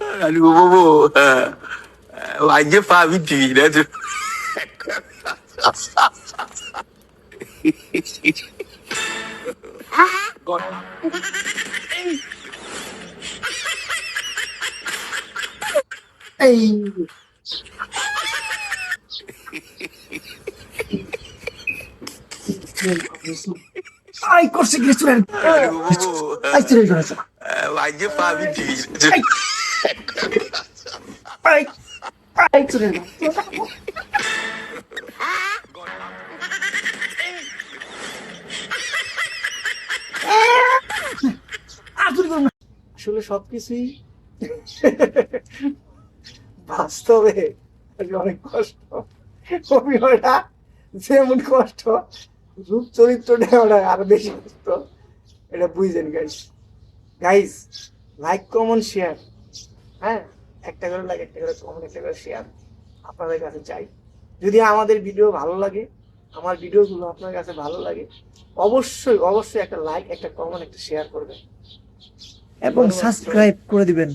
Aduh, bobo. Wajib Fabi dah tu. God. এই I করছে কি রেস্টুরেন্ট Aduh, bobo. আই চলে গেছে Wajib Fabi dah tu. I I চলে গেছে আসলে সবকিছুই বাস্তবে অনেক কষ্ট অভিনয়টা যেমন কষ্ট রূপ চরিত্র নেওয়াটা আরো বেশি কষ্ট এটা বুঝছেন guys guys like comment share হ্যাঁ একটা করে লাইক একটা করে কমেন্ট একটা করে শেয়ার আপনাদের কাছে চাই যদি আমাদের ভিডিও ভালো লাগে আমার ভিডিওগুলো আপনার কাছে ভালো লাগে অবশ্যই অবশ্যই একটা লাইক একটা কমেন্ট একটা শেয়ার করবেন এবং সাবস্ক্রাইব করে দিবেন।